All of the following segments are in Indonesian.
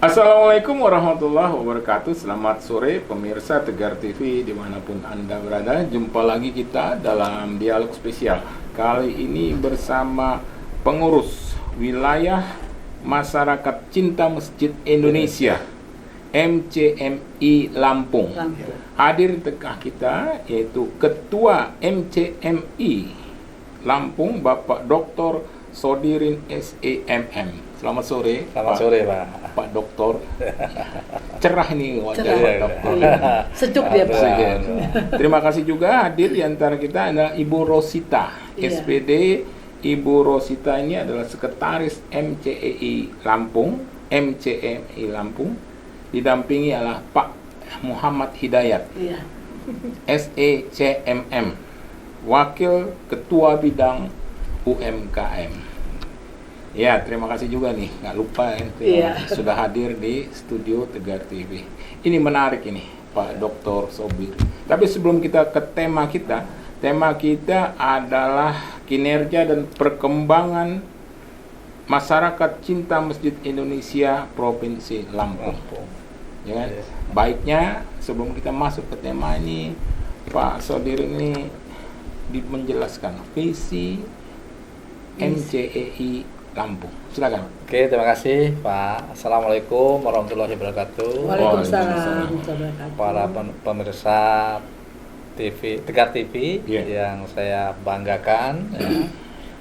Assalamualaikum warahmatullahi wabarakatuh. Selamat sore pemirsa Tegar TV dimanapun Anda berada. Jumpa lagi kita dalam dialog spesial. Kali ini bersama pengurus wilayah Masyarakat Cinta Masjid Indonesia MCMI Lampung. Hadir di tengah kita yaitu Ketua MCMI Lampung Bapak Dr. Sodirin SEMM. Selamat sore. Selamat sore, Pak. Pak Doktor. Cerah nih wajah Pak Doktor. Sejuk dia, Pak. Terima kasih juga hadir di antara kita adalah Ibu Rosita, SPD. Ibu Rosita ini adalah sekretaris MCMI Lampung. Didampingi oleh Pak Muhammad Hidayat, SECMM, Wakil Ketua Bidang UMKM. Ya, terima kasih juga nih, nggak lupa ya, sudah hadir di studio Tegar TV. Ini menarik ini, Pak Dr. Sobir. Tapi sebelum kita ke tema kita adalah kinerja dan perkembangan Masyarakat Cinta Masjid Indonesia Provinsi Lampung. Ya kan? Baiknya sebelum kita masuk ke tema ini, Pak Sodir ini menjelaskan visi MCMI Lampung. Silakan. Oke, terima kasih, Pak. Assalamualaikum warahmatullahi wabarakatuh. Waalaikumsalam. Para pemirsa TV Tegar TV yang saya banggakan.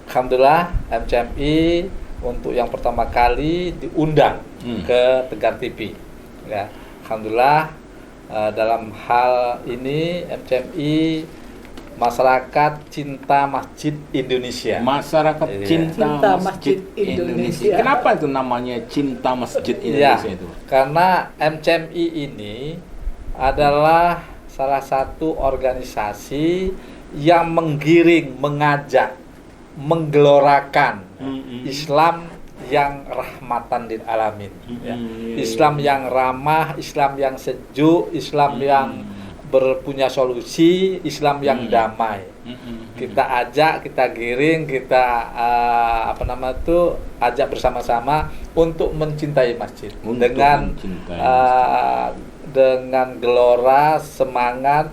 Alhamdulillah MCMI untuk yang pertama kali diundang ke Tegar TV. Ya, alhamdulillah dalam hal ini MCMI Masyarakat Cinta Masjid Indonesia. Masyarakat Cinta Masjid Indonesia. Kenapa itu namanya Cinta Masjid Indonesia itu? Karena MCMI ini adalah salah satu organisasi yang menggiring, mengajak, menggelorakan Islam yang rahmatan lil alamin. Islam yang ramah, Islam yang sejuk, Islam yang berpunya solusi, Islam yang damai. Kita ajak, kita giring, kita ajak bersama-sama untuk mencintai masjid dengan gelora semangat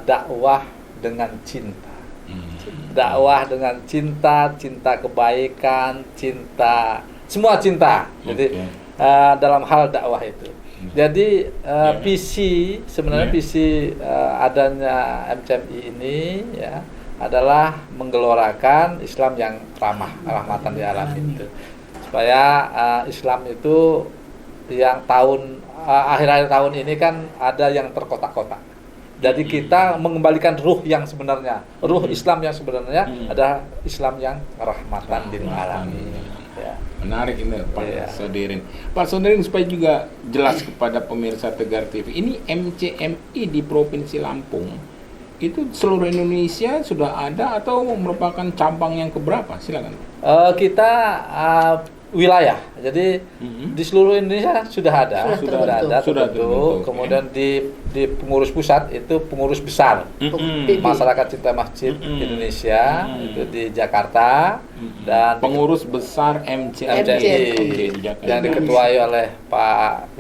dakwah dengan cinta. Dakwah dengan cinta, cinta kebaikan, cinta, semua cinta. Jadi dalam hal dakwah itu. Jadi visi adanya MCMI ini ya adalah menggelorakan Islam yang ramah, rahmatan lil alamin itu. Supaya Islam itu yang akhir-akhir tahun ini kan ada yang terkotak-kotak. Jadi kita mengembalikan ruh yang sebenarnya, ruh Islam yang sebenarnya adalah Islam yang rahmatan lil alamin. Ya. Menarik ini Pak Sodirin. Pak Sodirin supaya juga jelas kepada pemirsa Tegar TV. Ini MCMI di Provinsi Lampung itu seluruh Indonesia sudah ada atau merupakan cabang yang keberapa? Silakan. Kita wilayah. Jadi di seluruh Indonesia sudah ada, sudah terbentuk. Kemudian di pengurus pusat itu pengurus besar Masyarakat Cinta Masjid Indonesia itu di Jakarta dan pengurus besar MCMI yang diketuai oleh Pak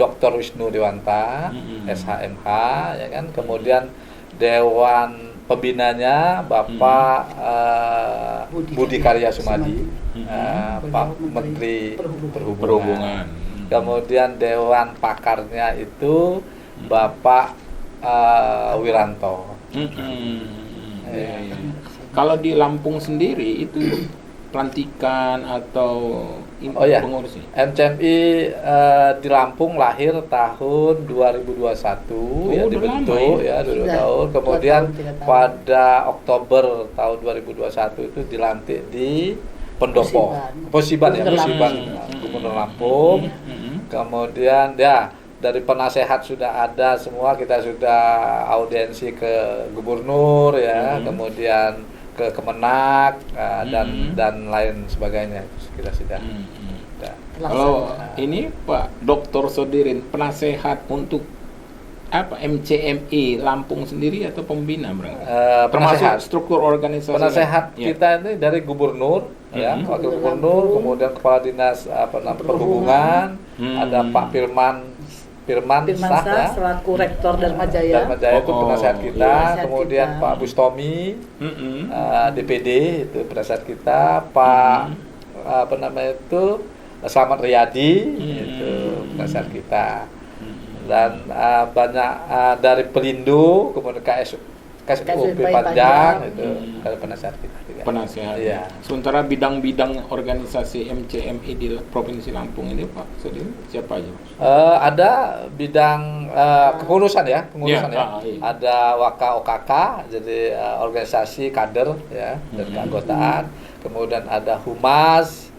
Dr. Wisnu Dewanta, SHMH, ya kan. Kemudian Dewan Pembinanya Bapak Budi Karya Sumadi, Pak Menteri Perhubungan. Kemudian Dewan Pakarnya itu Bapak Wiranto. Kalau di Lampung sendiri itu pelantikan atau pengurusnya? MCMI di Lampung lahir tahun 2021 dibentuk ya 2 tahun. Kemudian pada Oktober tahun 2021 itu dilantik di Pendopo, Posiban Gubernur Lampung. Kemudian dari penasehat sudah ada semua, kita sudah audiensi ke gubernur ya, kemudian ke Kemenak dan lain sebagainya kita sudah. Kalau ini Pak Dr. Sodirin penasehat untuk apa MCMI Lampung sendiri atau pembina berangkat? Penasehat. Termasuk struktur organisasi. Penasehat Ya. kita ini dari gubernur, ya, wakil gubernur, kemudian kepala dinas perhubungan, ada Pak Firman Sah, ya, selaku rektor Dharma Jaya. Dharma Jaya itu penasehat kita, Penasehat kemudian kita. Pak Bustomi, Mm-mm. DPD itu penasehat kita, Pak Slamet Riyadi itu penasehat kita. Dan banyak dari Pelindo, kemudian KSUP Panjang itu dari penasehat kita juga. Penasehat. Iya. Sementara bidang-bidang organisasi MCMI di Provinsi Lampung ini Pak Sodir siapa aja? Ada bidang kepengurusan ya. Iya. Ada Waka OKK, jadi organisasi kader ya dan keanggotaan. Kemudian ada Humas,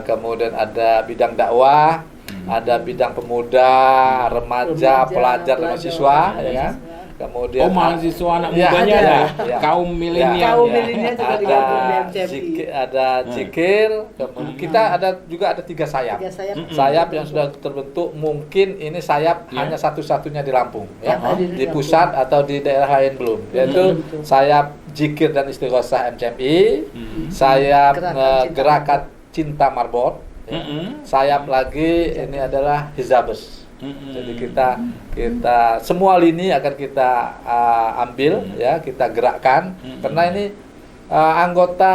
kemudian ada bidang dakwah, ada bidang pemuda, remaja, pelajar dan mahasiswa, ya kan. Kemudian mahasiswa anak ya, mudanya ada, ya. Kaum milenial. Kaum ya. milenial juga digabung di MCMI. Ada Cikir, kemudian kita juga ada 3 sayap. 3 sayap. Sayap yang sudah terbentuk, mungkin ini sayap hanya satu-satunya di Lampung, ya. Di pusat atau di daerah lain belum. Yaitu sayap Zikir dan Istighosah MCMI, sayap Gerakan Cinta Marbot, ya. Sayap lagi ini adalah Hizabes. Jadi kita semua lini akan kita ambil, ya, kita gerakkan, karena ini anggota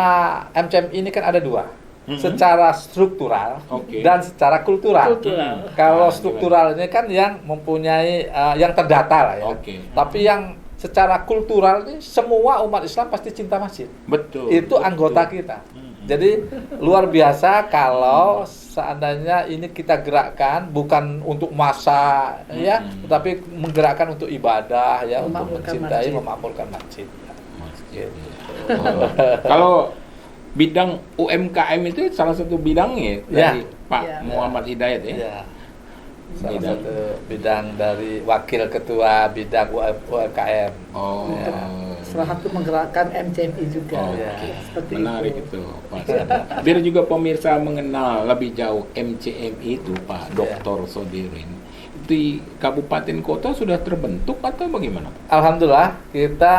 MCMI ini kan ada 2, secara struktural dan secara kultural. Kalau struktural ini kan yang mempunyai yang terdata lah, ya. Tapi yang secara kultural ini semua umat Islam pasti cinta masjid. Betul. Itu anggota kita. Jadi luar biasa kalau seandainya ini kita gerakkan bukan untuk masa, ya, tetapi menggerakkan untuk ibadah, ya, untuk mencintai, memakmurkan masjid. Kalau bidang UMKM itu salah satu bidangnya dari Pak Muhammad Hidayat ya. Ya. Salah satu bidang dari wakil ketua bidang UMKM. Salah satu menggerakkan MCMI juga. Seperti menarik itu. Pak. Biar juga pemirsa mengenal lebih jauh MCMI itu Pak Dr. Sodirin. Di kabupaten kota sudah terbentuk atau bagaimana Pak? Alhamdulillah kita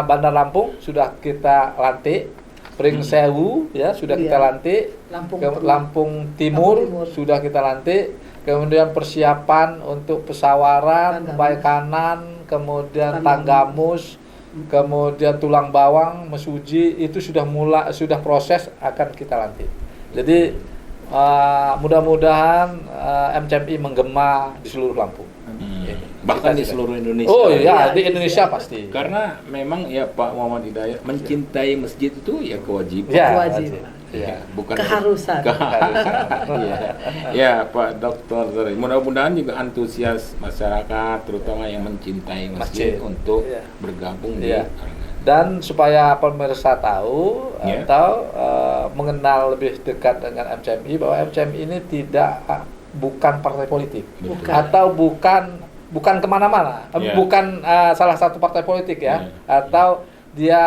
Bandar Lampung sudah kita lantik. Pringsewu ya sudah kita lantik. Lampung Timur sudah kita lantik. Kemudian persiapan untuk pesawaran, Baikanan, kemudian Tanggamus, kemudian Tulang Bawang, Mesuji itu sudah proses akan kita lantik. Jadi mudah-mudahan MCMI menggema di seluruh Lampung. Bahkan di seluruh Indonesia. Oh iya, di Indonesia pasti. Karena memang ya Pak Muhammad Hidayat mencintai masjid itu ya kewajiban. Kewajiban. Ya, bukan keharusan. Ya Pak Dr. Mudah-mudahan juga antusias masyarakat terutama yang mencintai masjid untuk bergabung di dan supaya pemirsa tahu atau mengenal lebih dekat dengan MCMI bahwa MCMI ini bukan partai politik atau bukan kemana-mana, bukan salah satu partai politik ya, atau dia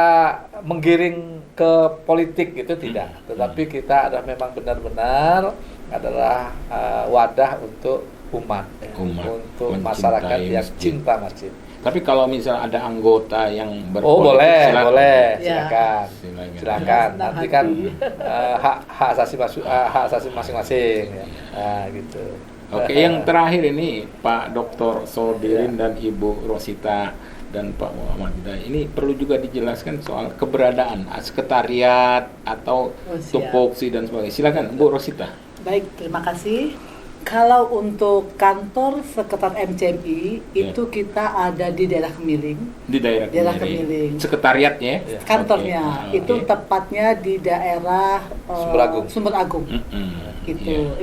menggiring ke politik itu tidak, tetapi kita adalah memang benar-benar adalah wadah untuk umat. Untuk masyarakat yang cinta masjid. Tapi kalau misal ada anggota yang berpolitik, silakan. Nanti kan hak asasi masing-masing. Ya. Gitu. Oke, yang terakhir ini Pak Dr. Sodirin dan Ibu Rosita dan Pak Muhammad Hidayat, ini perlu juga dijelaskan soal keberadaan sekretariat atau tupoksi dan sebagainya. Silakan Bu Rosita. Baik, terima kasih. Kalau untuk kantor sekretariat MCMI itu kita ada di daerah Kemiling. Di daerah Kemiling. Sekretariatnya? Kantornya itu tepatnya di daerah Sumber Agung.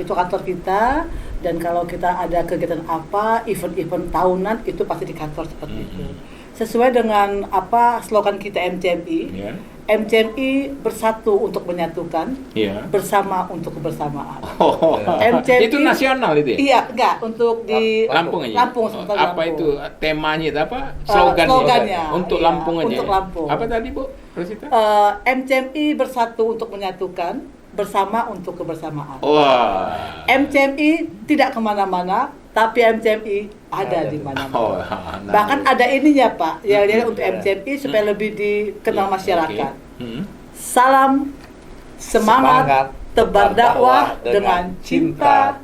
Itu kantor kita. Dan kalau kita ada kegiatan apa, event-event tahunan itu pasti di kantor seperti itu. Sesuai dengan slogan kita MCMI, MCMI bersatu untuk menyatukan, bersama untuk kebersamaan. MCMI, itu nasional itu ya? Iya, enggak, untuk di Lampung aja. Lampung. Itu temanya itu apa? Slogannya. Untuk Lampung aja. Untuk Lampung. Apa tadi Bu Rosita? MCMI bersatu untuk menyatukan, bersama untuk kebersamaan. Wah. MCMI tidak kemana-mana, tapi MCMI ada di mana-mana. Bahkan ada ininya Pak, ya untuk MCMI supaya lebih dikenal masyarakat. Salam semangat tebar dakwah dengan cinta.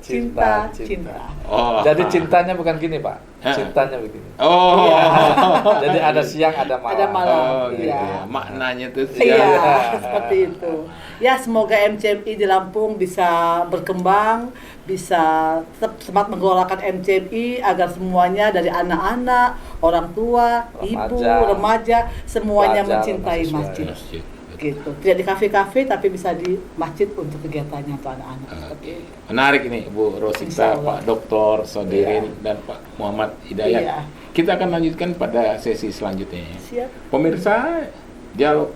Jadi cintanya bukan gini Pak, cintanya begini. Jadi ada siang ada malam. Ada malam. Gitu ya. Maknanya tuh seperti itu. Ya semoga MCMI di Lampung bisa berkembang, bisa tetap semangat menggelorakan MCMI agar semuanya dari anak-anak, orang tua, ibu, remaja semuanya mencintai masjid. Gitu. Tidak di kafe-kafe tapi bisa di masjid untuk kegiatannya untuk anak-anak. Menarik ini Bu Rosita, Pak Dr. Sodirin dan Pak Muhammad Hidayat. Kita akan lanjutkan pada sesi selanjutnya. Siap. Pemirsa, dialog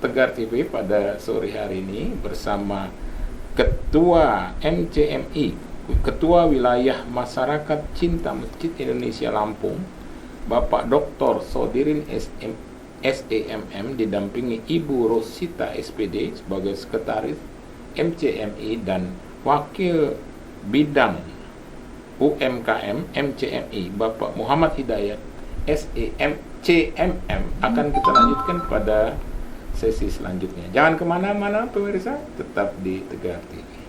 Tegar TV pada sore hari ini bersama Ketua MCMI, Ketua Wilayah Masyarakat Cinta Masjid Indonesia Lampung, Bapak Dr. Sodirin SEMM didampingi Ibu Rosita SPD sebagai Sekretaris MCMI dan Wakil Bidang UMKM MCMI Bapak Muhammad Hidayat SEMCMM akan kita lanjutkan pada sesi selanjutnya. Jangan kemana-mana pemirsa, tetap di Tegar TV.